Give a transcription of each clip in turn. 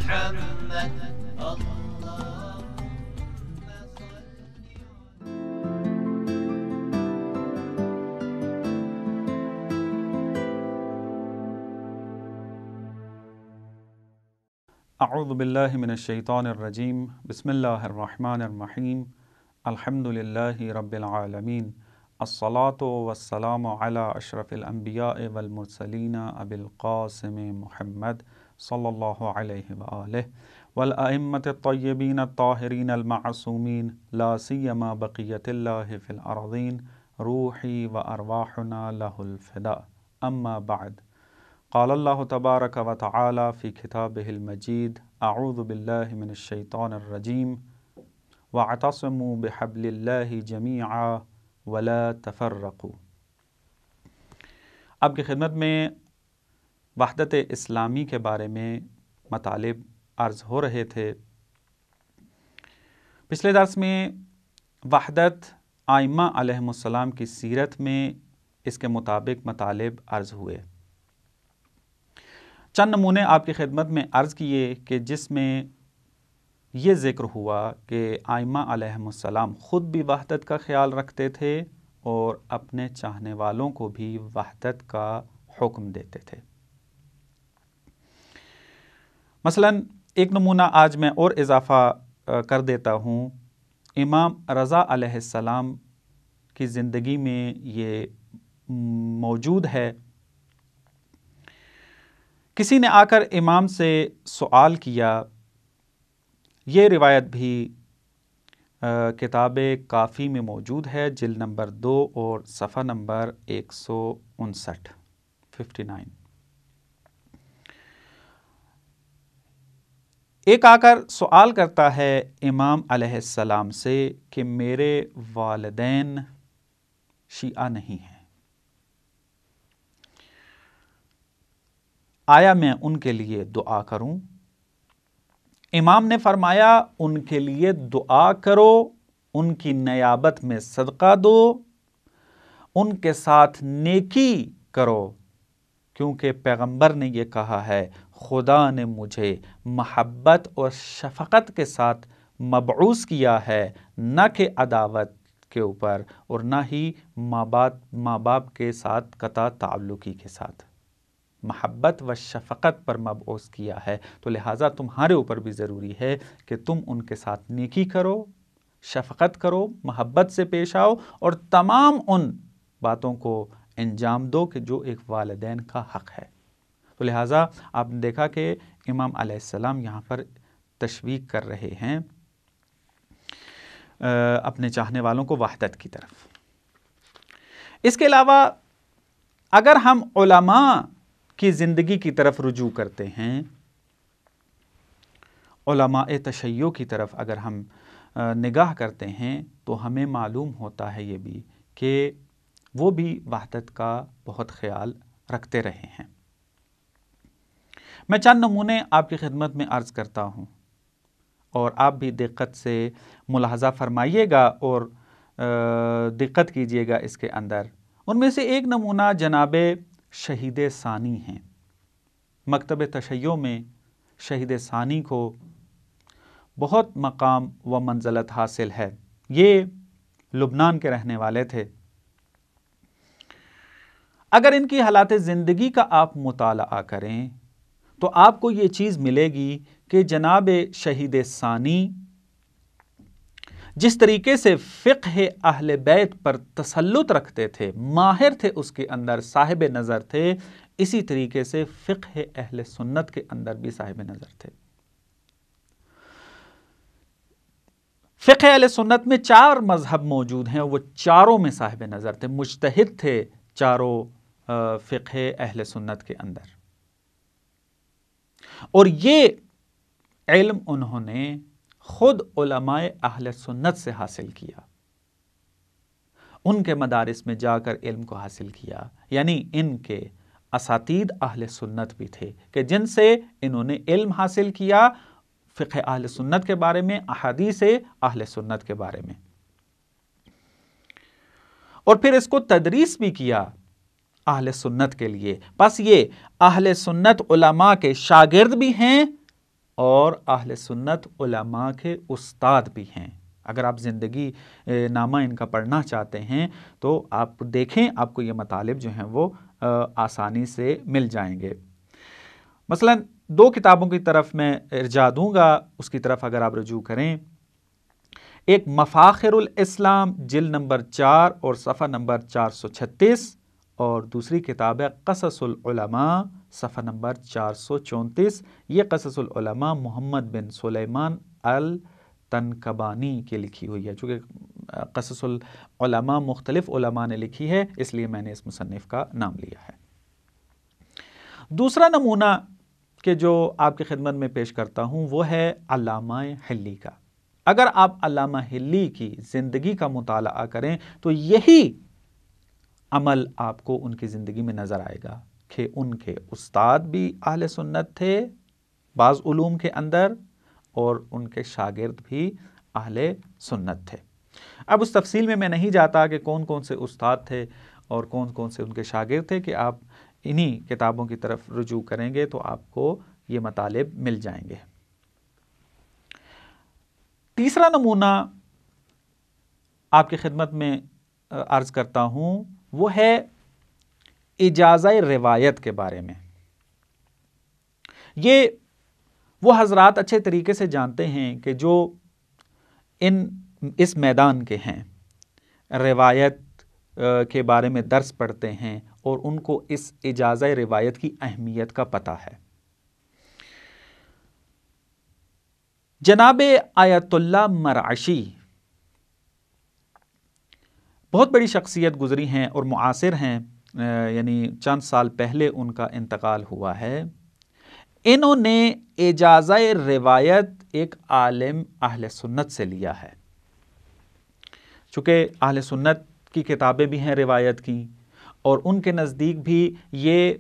محمد اعوذ باللہ من الشیطان الرجیم بسم اللہ الرحمن الرحیم الحمد للہ رب العالمین الصلاة والسلام علی اشرف الانبیاء والمرسلین ابی القاسم محمد صلی اللہ علیہ وآلہ والائمة الطیبین الطاہرین المعصومین لا سیما بقیت اللہ فی الارضین روحی و ارواحنا لہ الفداء اما بعد قال اللہ تبارک و تعالی فی کتابہ المجید اعوذ باللہ من الشیطان الرجیم واعتصموا بحبل اللہ جمیعا ولا تفرقوا۔ آپ کی خدمت میں وحدت اسلامی کے بارے میں مطالب عرض ہو رہے تھے۔ پچھلے درس میں وحدت ائمہ علیہم السلام کی سیرت میں اس کے مطابق مطالب عرض ہوئے۔ چند نمونے آپ کی خدمت میں عرض کیے کہ جس میں یہ ذکر ہوا کہ ائمہ علیہم السلام خود بھی وحدت کا خیال رکھتے تھے اور اپنے چاہنے والوں کو بھی وحدت کا حکم دیتے تھے۔ مثلا ایک نمونہ آج میں اور اضافہ کر دیتا ہوں۔ امام رضا علیہ السلام کی زندگی میں یہ موجود ہے۔ کسی نے آ کر امام سے سوال کیا، یہ روایت بھی کتاب کافی میں موجود ہے، جلد نمبر 2 اور صفحہ نمبر 159۔ ایک آ کر سوال کرتا ہے امام علیہ السلام سے کہ میرے والدین شیعہ نہیں ہیں، آیا میں ان کے لیے دعا کروں؟ امام نے فرمایا ان کے لیے دعا کرو، ان کی نیابت میں صدقہ دو، ان کے ساتھ نیکی کرو، کیونکہ پیغمبر نے یہ کہا ہے خدا نے مجھے محبت اور شفقت کے ساتھ مبعوث کیا ہے، نہ کہ عداوت کے اوپر اور نہ ہی ماں باپ کے ساتھ قطع تعلقی کے ساتھ، محبت و شفقت پر مبعوث کیا ہے۔ تو لہٰذا تمہارے اوپر بھی ضروری ہے کہ تم ان کے ساتھ نیکی کرو، شفقت کرو، محبت سے پیش آؤ اور تمام ان باتوں کو انجام دو کہ جو ایک والدین کا حق ہے۔ تو لہٰذا آپ نے دیکھا کہ امام علیہ السلام یہاں پر تشویق کر رہے ہیں اپنے چاہنے والوں کو وحدت کی طرف۔ اس کے علاوہ اگر ہم علماء کی زندگی کی طرف رجوع کرتے ہیں، علماء تشیع کی طرف اگر ہم نگاہ کرتے ہیں تو ہمیں معلوم ہوتا ہے یہ بھی کہ وہ بھی وحدت کا بہت خیال رکھتے رہے ہیں۔ میں چند نمونے آپ کی خدمت میں عرض کرتا ہوں اور آپ بھی دقت سے ملاحظہ فرمائیے گا اور دقت کیجیے گا اس کے اندر۔ ان میں سے ایک نمونہ جناب شہید ثانی ہیں۔ مکتب تشیع میں شہید ثانی کو بہت مقام و منزلت حاصل ہے۔ یہ لبنان کے رہنے والے تھے۔ اگر ان کی حالات زندگی کا آپ مطالعہ کریں تو آپ کو یہ چیز ملے گی کہ جناب شہید ثانی جس طریقے سے فقہ اہل بیت پر تسلط رکھتے تھے، ماہر تھے، اس کے اندر صاحب نظر تھے، اسی طریقے سے فقہ اہل سنت کے اندر بھی صاحب نظر تھے۔ فقہ اہل سنت میں 4 مذہب موجود ہیں، وہ چاروں میں صاحب نظر تھے، مجتہد تھے چاروں فقہ اہل سنت کے اندر، اور یہ علم انہوں نے خود علماء اہل سنت سے حاصل کیا، ان کے مدارس میں جا کر علم کو حاصل کیا، یعنی ان کے اساتید اہل سنت بھی تھے کہ جن سے انہوں نے علم حاصل کیا فقہ اہل سنت کے بارے میں، احادیث اہل سنت کے بارے میں، اور پھر اس کو تدریس بھی کیا اہل سنت کے لیے۔ بس یہ اہل سنت علماء کے شاگرد بھی ہیں اور اہل سنت علماء کے استاد بھی ہیں۔ اگر آپ زندگی نامہ ان کا پڑھنا چاہتے ہیں تو آپ دیکھیں، آپ کو یہ مطالب جو ہیں وہ آسانی سے مل جائیں گے۔ مثلا 2 کتابوں کی طرف میں ارجاع دوں گا، اس کی طرف اگر آپ رجوع کریں۔ ایک مفاخر الاسلام جلد نمبر 4 اور صفحہ نمبر 436، اور دوسری کتاب ہے قصص العلماء صفحہ نمبر 434۔ یہ قصص العلماء محمد بن سلیمان التنکبانی کی لکھی ہوئی ہے۔ چونکہ قصص العلماء مختلف علماء نے لکھی ہے، اس لیے میں نے اس مصنف کا نام لیا ہے۔ دوسرا نمونہ کہ جو آپ کی خدمت میں پیش کرتا ہوں وہ ہے علامہ حلی کا۔ اگر آپ علامہ حلی کی زندگی کا مطالعہ کریں تو یہی عمل آپ کو ان کی زندگی میں نظر آئے گا کہ ان کے استاد بھی اہل سنت تھے بعض علوم کے اندر، اور ان کے شاگرد بھی اہل سنت تھے۔ اب اس تفصیل میں نہیں جاتا کہ کون کون سے استاد تھے اور کون کون سے ان کے شاگرد تھے، کہ آپ انہی کتابوں کی طرف رجوع کریں گے تو آپ کو یہ مطالب مل جائیں گے۔ تیسرا نمونہ آپ کی خدمت میں عرض کرتا ہوں وہ ہے اجازہ روایت کے بارے میں۔ یہ وہ حضرات اچھے طریقے سے جانتے ہیں کہ جو اس میدان کے ہیں، روایت کے بارے میں درس پڑھتے ہیں اور ان کو اس اجازہ روایت کی اہمیت کا پتہ ہے۔ جناب آیت اللہ مرعشی بہت بڑی شخصیت گزری ہیں اور معاصر ہیں، یعنی چند سال پہلے ان کا انتقال ہوا ہے۔ انہوں نے اجازہ روایت ایک عالم اہل سنت سے لیا ہے۔ چونکہ اہل سنت کی کتابیں بھی ہیں روایت کی، اور ان کے نزدیک بھی یہ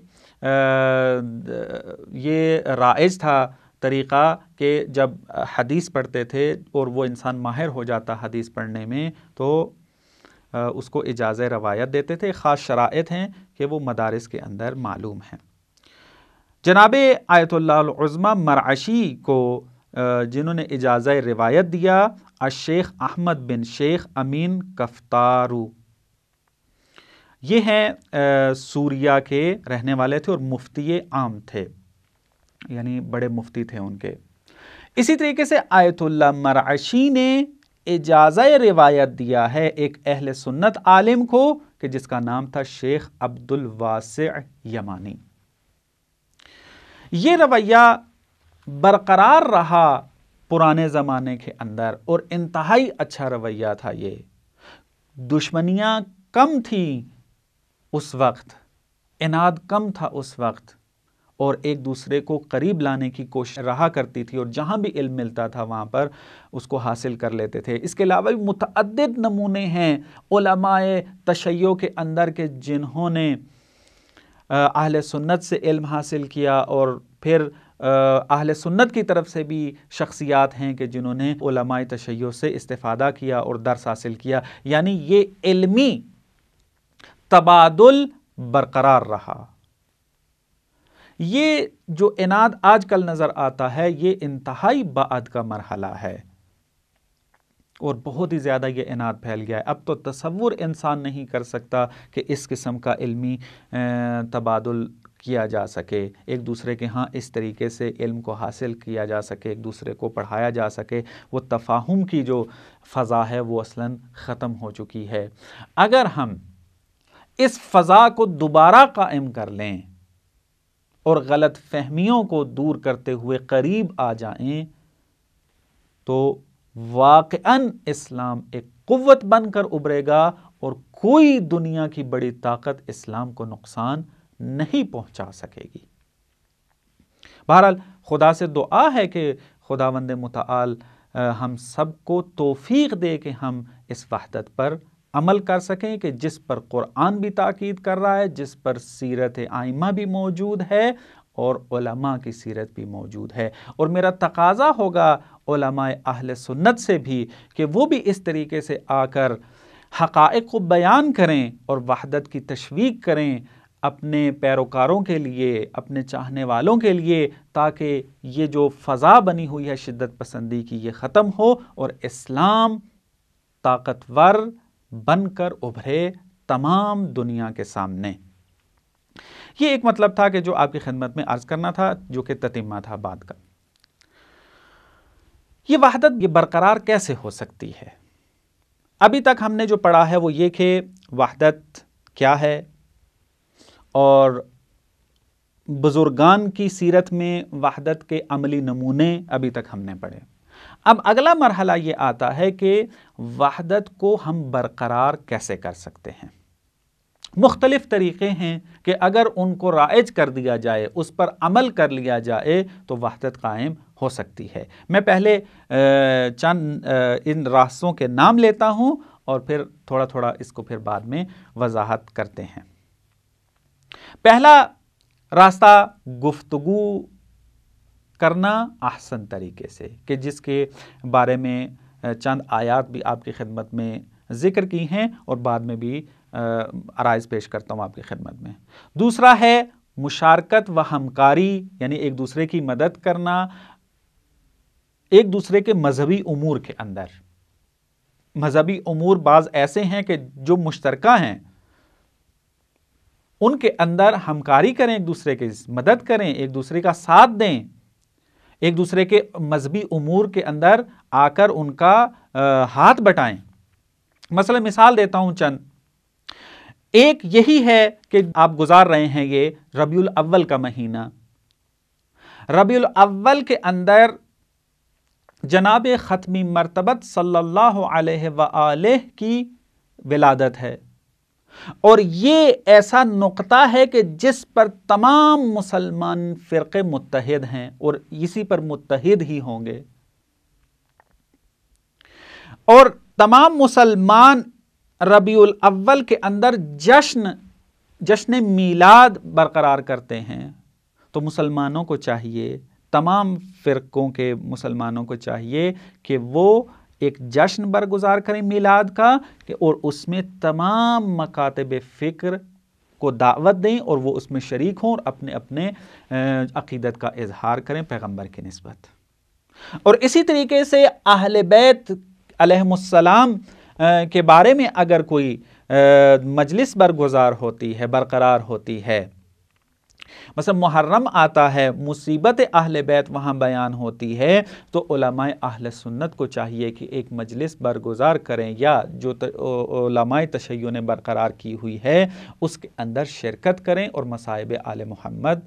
رائج تھا طریقہ کہ جب حدیث پڑھتے تھے اور وہ انسان ماہر ہو جاتا حدیث پڑھنے میں تو اس کو اجازہ روایت دیتے تھے۔ خاص شرائط ہیں کہ وہ مدارس کے اندر معلوم ہیں۔ جناب آیت اللہ العظمی مرعشی کو جنہوں نے اجازہ روایت دیا، الشیخ احمد بن شیخ امین کفتارو، یہ ہیں سوریہ کے رہنے والے تھے اور مفتی عام تھے، یعنی بڑے مفتی تھے ان کے۔ اسی طریقے سے آیت اللہ مرعشی نے اجازہ روایت دیا ہے ایک اہل سنت عالم کو کہ جس کا نام تھا شیخ عبد الواسع یمانی۔ یہ رویہ برقرار رہا پرانے زمانے کے اندر اور انتہائی اچھا رویہ تھا۔ یہ دشمنیاں کم تھیں اس وقت، عناد کم تھا اس وقت، اور ایک دوسرے کو قریب لانے کی کوشش رہا کرتی تھی، اور جہاں بھی علم ملتا تھا وہاں پر اس کو حاصل کر لیتے تھے۔ اس کے علاوہ بھی متعدد نمونے ہیں علماء تشیع کے اندر کے جنہوں نے اہل سنت سے علم حاصل کیا، اور پھر اہل سنت کی طرف سے بھی شخصیات ہیں کہ جنہوں نے علماء تشیع سے استفادہ کیا اور درس حاصل کیا، یعنی یہ علمی تبادل برقرار رہا۔ یہ جو عناد آج کل نظر آتا ہے یہ انتہائی بعد کا مرحلہ ہے، اور بہت ہی زیادہ یہ عناد پھیل گیا ہے۔ اب تو تصور انسان نہیں کر سکتا کہ اس قسم کا علمی تبادل کیا جا سکے، ایک دوسرے کے ہاں اس طریقے سے علم کو حاصل کیا جا سکے، ایک دوسرے کو پڑھایا جا سکے۔ وہ تفاہم کی جو فضا ہے وہ اصلاً ختم ہو چکی ہے۔ اگر ہم اس فضا کو دوبارہ قائم کر لیں اور غلط فہمیوں کو دور کرتے ہوئے قریب آ جائیں تو واقعاً اسلام ایک قوت بن کر ابھرے گا، اور کوئی دنیا کی بڑی طاقت اسلام کو نقصان نہیں پہنچا سکے گی۔ بہرحال خدا سے دعا ہے کہ خداوند متعال ہم سب کو توفیق دے کہ ہم اس وحدت پر عمل کر سکیں کہ جس پر قرآن بھی تاکید کر رہا ہے، جس پر سیرت ائمہ بھی موجود ہے اور علماء کی سیرت بھی موجود ہے۔ اور میرا تقاضا ہوگا علماء اہل سنت سے بھی کہ وہ بھی اس طریقے سے آ کر حقائق کو بیان کریں اور وحدت کی تشویق کریں۔ اپنے پیروکاروں کے لیے، اپنے چاہنے والوں کے لیے، تاکہ یہ جو فضا بنی ہوئی ہے شدت پسندی کی یہ ختم ہو اور اسلام طاقتور بن کر ابھرے تمام دنیا کے سامنے۔ یہ ایک مطلب تھا کہ جو آپ کی خدمت میں عرض کرنا تھا، جو کہ تتمہ تھا بات کا۔ یہ وحدت یہ برقرار کیسے ہو سکتی ہے؟ ابھی تک ہم نے جو پڑھا ہے وہ یہ کہ وحدت کیا ہے، اور بزرگان کی سیرت میں وحدت کے عملی نمونے ابھی تک ہم نے پڑھے۔ اب اگلا مرحلہ یہ آتا ہے کہ وحدت کو ہم برقرار کیسے کر سکتے ہیں۔ مختلف طریقے ہیں کہ اگر ان کو رائج کر دیا جائے، اس پر عمل کر لیا جائے تو وحدت قائم ہو سکتی ہے۔ میں پہلے چند ان راستوں کے نام لیتا ہوں اور پھر تھوڑا تھوڑا اس کو پھر بعد میں وضاحت کرتے ہیں۔ پہلا راستہ گفتگو کرنا احسن طریقے سے، کہ جس کے بارے میں چند آیات بھی آپ کی خدمت میں ذکر کی ہیں اور بعد میں بھی عرائض پیش کرتا ہوں آپ کی خدمت میں۔ دوسرا ہے مشارکت و ہمکاری، یعنی ایک دوسرے کی مدد کرنا ایک دوسرے کے مذہبی امور کے اندر۔ مذہبی امور بعض ایسے ہیں کہ جو مشترکہ ہیں، ان کے اندر ہمکاری کریں، ایک دوسرے کی مدد کریں، ایک دوسرے کا ساتھ دیں، ایک دوسرے کے مذہبی امور کے اندر آ کر ان کا ہاتھ بٹائیں۔ مثلا مثال دیتا ہوں چند، ایک یہی ہے کہ آپ گزار رہے ہیں یہ ربیع الاول کا مہینہ۔ ربیع الاول کے اندر جناب ختمی مرتبت صلی اللہ علیہ وآلہ کی ولادت ہے، اور یہ ایسا نقطہ ہے کہ جس پر تمام مسلمان فرقے متحد ہیں اور اسی پر متحد ہی ہوں گے، اور تمام مسلمان ربیع الاول کے اندر جشن میلاد برقرار کرتے ہیں۔ تو مسلمانوں کو چاہیے، تمام فرقوں کے مسلمانوں کو چاہیے کہ وہ ایک جشن برگزار کریں میلاد کا، اور اس میں تمام مکاتب فکر کو دعوت دیں اور وہ اس میں شریک ہوں اور اپنے اپنے عقیدت کا اظہار کریں پیغمبر کی نسبت۔ اور اسی طریقے سے اہل بیت علیہم السلام کے بارے میں اگر کوئی مجلس برگزار ہوتی ہے، برقرار ہوتی ہے، مثلا محرم آتا ہے، مصیبت اہل بیت وہاں بیان ہوتی ہے، تو علماء اہل سنت کو چاہیے کہ ایک مجلس برگزار کریں، یا جو علماء تشیع نے برقرار کی ہوئی ہے اس کے اندر شرکت کریں اور مصائب آل محمد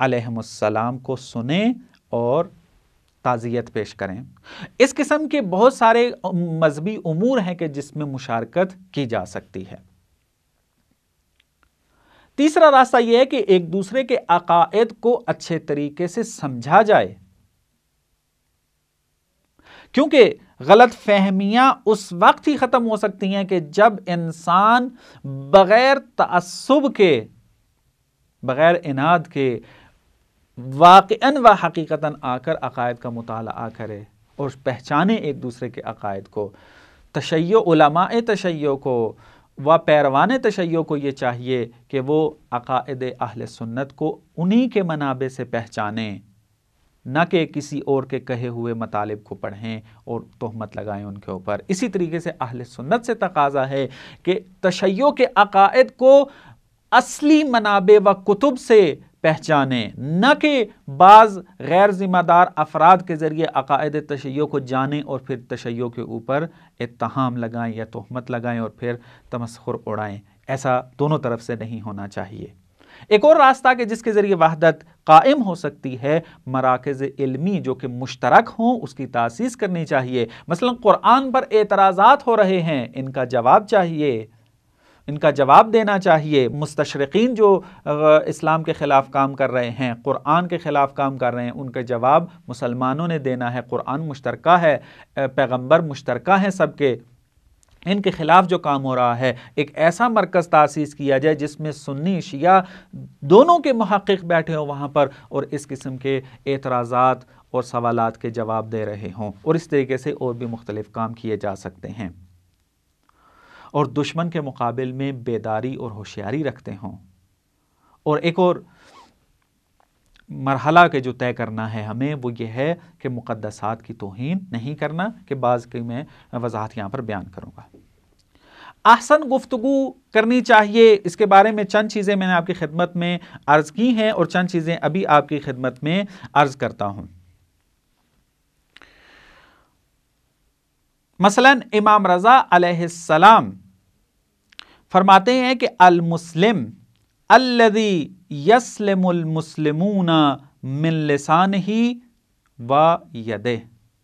علیہم السلام کو سنیں اور تعزیت پیش کریں۔ اس قسم کے بہت سارے مذہبی امور ہیں کہ جس میں مشارکت کی جا سکتی ہے۔ تیسرا راستہ یہ ہے کہ ایک دوسرے کے عقائد کو اچھے طریقے سے سمجھا جائے، کیونکہ غلط فہمیاں اس وقت ہی ختم ہو سکتی ہیں کہ جب انسان بغیر تعصب کے، بغیر اناد کے واقعاً و حقیقتاً آ کر عقائد کا مطالعہ کرے اور پہچانے ایک دوسرے کے عقائد کو۔ تشیع، علماء تشیع کو و پیروان تشیع کو یہ چاہیے کہ وہ عقائد اہل سنت کو انہی کے منابع سے پہچانیں، نہ کہ کسی اور کے کہے ہوئے مطالب کو پڑھیں اور تہمت لگائیں ان کے اوپر۔ اسی طریقے سے اہل سنت سے تقاضا ہے کہ تشیع کے عقائد کو اصلی منابع و کتب سے پہچانیں، نہ کہ بعض غیر ذمہ دار افراد کے ذریعے عقائد تشیع کو جانیں اور پھر تشیع کے اوپر اتہام لگائیں یا تہمت لگائیں اور پھر تمسخر اڑائیں۔ ایسا دونوں طرف سے نہیں ہونا چاہیے۔ ایک اور راستہ کہ جس کے ذریعے وحدت قائم ہو سکتی ہے، مراکز علمی جو کہ مشترک ہوں اس کی تاسیس کرنی چاہیے۔ مثلا قرآن پر اعتراضات ہو رہے ہیں، ان کا جواب چاہیے، ان کا جواب دینا چاہیے۔ مستشرقین جو اسلام کے خلاف کام کر رہے ہیں، قرآن کے خلاف کام کر رہے ہیں، ان کا جواب مسلمانوں نے دینا ہے۔ قرآن مشترکہ ہے، پیغمبر مشترکہ ہیں سب کے، ان کے خلاف جو کام ہو رہا ہے، ایک ایسا مرکز تاسیس کیا جائے جس میں سنی شیعہ دونوں کے محقق بیٹھے ہوں وہاں پر اور اس قسم کے اعتراضات اور سوالات کے جواب دے رہے ہوں، اور اس طریقے سے اور بھی مختلف کام کیے جا سکتے ہیں، اور دشمن کے مقابل میں بیداری اور ہوشیاری رکھتے ہوں۔ اور ایک اور مرحلہ کے جو طے کرنا ہے ہمیں وہ یہ ہے کہ مقدسات کی توہین نہیں کرنا، کہ بعض کی میں وضاحت یہاں پر بیان کروں گا۔ احسن گفتگو کرنی چاہیے، اس کے بارے میں چند چیزیں میں نے آپ کی خدمت میں عرض کی ہیں اور چند چیزیں ابھی آپ کی خدمت میں عرض کرتا ہوں۔ مثلا امام رضا علیہ السلام فرماتے ہیں کہ المسلم الذی یسلم المسلمون من لسانہ و یدہ،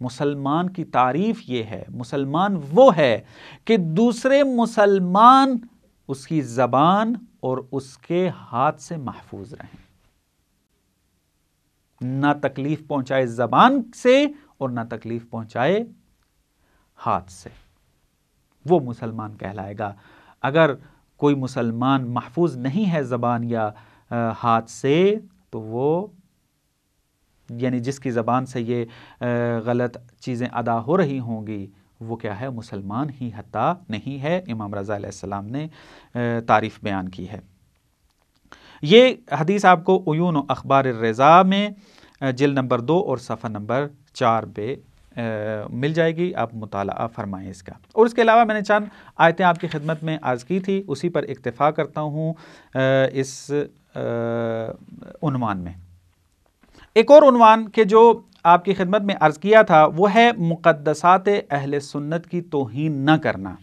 مسلمان کی تعریف یہ ہے، مسلمان وہ ہے کہ دوسرے مسلمان اس کی زبان اور اس کے ہاتھ سے محفوظ رہیں، نہ تکلیف پہنچائے زبان سے اور نہ تکلیف پہنچائے ہاتھ سے، وہ مسلمان کہلائے گا۔ اگر کوئی مسلمان محفوظ نہیں ہے زبان یا ہاتھ سے تو وہ یعنی جس کی زبان سے یہ غلط چیزیں ادا ہو رہی ہوں گی وہ کیا ہے، مسلمان ہی حتیٰ نہیں ہے۔ امام رضا علیہ السلام نے تعریف بیان کی ہے۔ یہ حدیث آپ کو عیون و اخبار الرضا میں جلد نمبر 2 اور صفحہ نمبر 4 پہ مل جائے گی، آپ مطالعہ فرمائیں اس کا۔ اور اس کے علاوہ میں نے چند آیتیں آپ کی خدمت میں عرض کی تھی، اسی پر اکتفا کرتا ہوں اس عنوان میں۔ ایک اور عنوان کہ جو آپ کی خدمت میں عرض کیا تھا وہ ہے مقدسات اہل سنت کی توہین نہ کرنا۔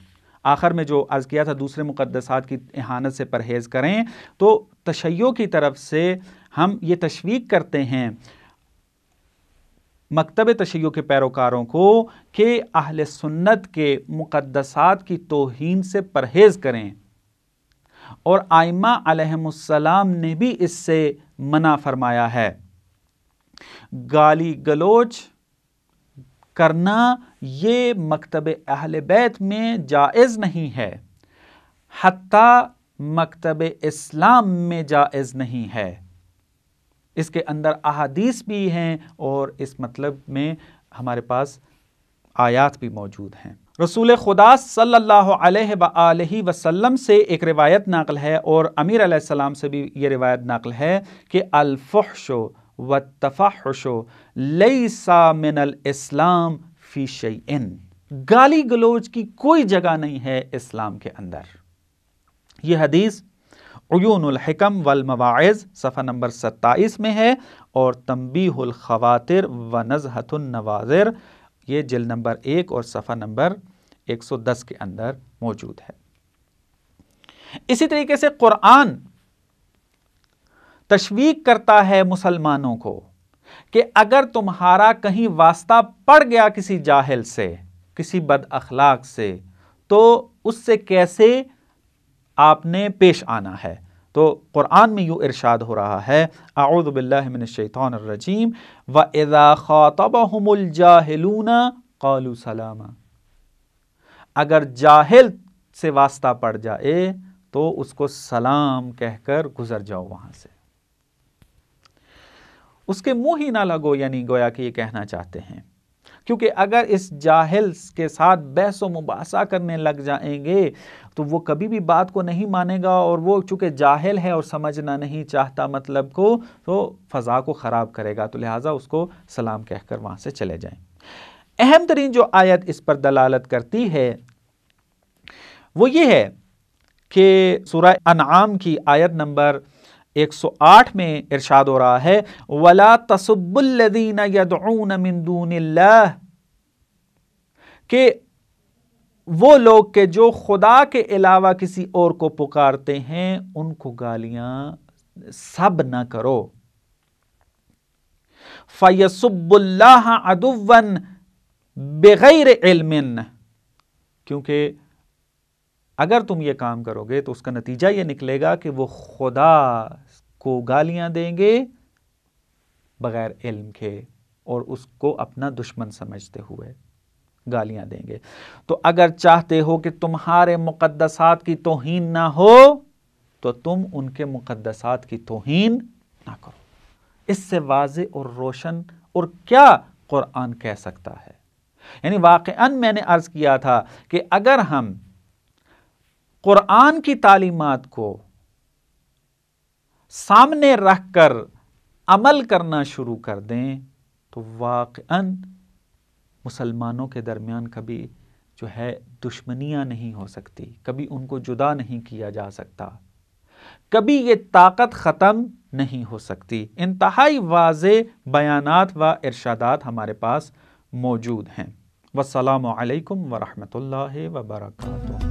آخر میں جو عرض کیا تھا دوسرے مقدسات کی اہانت سے پرہیز کریں، تو تشیع کی طرف سے ہم یہ تشویق کرتے ہیں مکتب تشیع کے پیروکاروں کو کہ اہل سنت کے مقدسات کی توہین سے پرہیز کریں، اور ائمہ علیہم السلام نے بھی اس سے منع فرمایا ہے۔ گالی گلوچ کرنا یہ مکتب اہل بیت میں جائز نہیں ہے، حتیٰ مکتب اسلام میں جائز نہیں ہے۔ اس کے اندر احادیث بھی ہیں اور اس مطلب میں ہمارے پاس آیات بھی موجود ہیں۔ رسول خدا صلی اللہ علیہ وآلہ وسلم سے ایک روایت نقل ہے اور امیر علیہ السلام سے بھی یہ روایت نقل ہے کہ الفحش والتفحش لیس من الاسلام فی شیء، گالی گلوچ کی کوئی جگہ نہیں ہے اسلام کے اندر۔ یہ حدیث عیون الحکم والمواعظ صفحہ نمبر 27 میں ہے اور تنبیہ الخواطر و نزہۃ النواظر یہ جلد نمبر 1 اور صفحہ نمبر 110 کے اندر موجود ہے۔ اسی طریقے سے قرآن تشویق کرتا ہے مسلمانوں کو کہ اگر تمہارا کہیں واسطہ پڑ گیا کسی جاہل سے، کسی بد اخلاق سے، تو اس سے کیسے آپ نے پیش آنا ہے۔ تو قرآن میں یوں ارشاد ہو رہا ہے، اعوذ باللہ من الشیطان الرجیم وَإِذَا خَاطَبَهُمُ الْجَاهِلُونَ قَالُوا سَلَامًا، اگر جاہل سے واسطہ پڑ جائے تو اس کو سلام کہہ کر گزر جاؤ وہاں سے، اس کے منہ ہی نہ لگو، یعنی گویا کہ یہ کہنا چاہتے ہیں، کیونکہ اگر اس جاہل کے ساتھ بحث و مباحثہ کرنے لگ جائیں گے تو وہ کبھی بھی بات کو نہیں مانے گا، اور وہ چونکہ جاہل ہے اور سمجھنا نہیں چاہتا مطلب کو، تو فضا کو خراب کرے گا، تو لہٰذا اس کو سلام کہہ کر وہاں سے چلے جائیں۔ اہم ترین جو آیت اس پر دلالت کرتی ہے وہ یہ ہے کہ سورہ انعام کی آیت نمبر 108 میں ارشاد ہو رہا ہے وَلَا تَسُبُّوا الَّذِينَ يَدْعُونَ مِن دُونِ اللَّهِ، کہ وہ لوگ کہ جو خدا کے علاوہ کسی اور کو پکارتے ہیں ان کو گالیاں سب نہ کرو۔ فَيَسُبُّ اللَّهَ عَدُوًّا بِغَيْرِ عِلْمٍ، کیونکہ اگر تم یہ کام کرو گے تو اس کا نتیجہ یہ نکلے گا کہ وہ خدا کو گالیاں دیں گے بغیر علم کے، اور اس کو اپنا دشمن سمجھتے ہوئے گالیاں دیں گے۔ تو اگر چاہتے ہو کہ تمہارے مقدسات کی توہین نہ ہو تو تم ان کے مقدسات کی توہین نہ کرو۔ اس سے واضح اور روشن اور کیا قرآن کہہ سکتا ہے؟ یعنی واقعاً میں نے عرض کیا تھا کہ اگر ہم قرآن کی تعلیمات کو سامنے رکھ کر عمل کرنا شروع کر دیں تو واقعاً مسلمانوں کے درمیان کبھی جو ہے دشمنیاں نہیں ہو سکتی، کبھی ان کو جدا نہیں کیا جا سکتا، کبھی یہ طاقت ختم نہیں ہو سکتی۔ انتہائی واضح بیانات و ارشادات ہمارے پاس موجود ہیں۔ والسلام علیکم ورحمۃ اللہ وبرکاتہ۔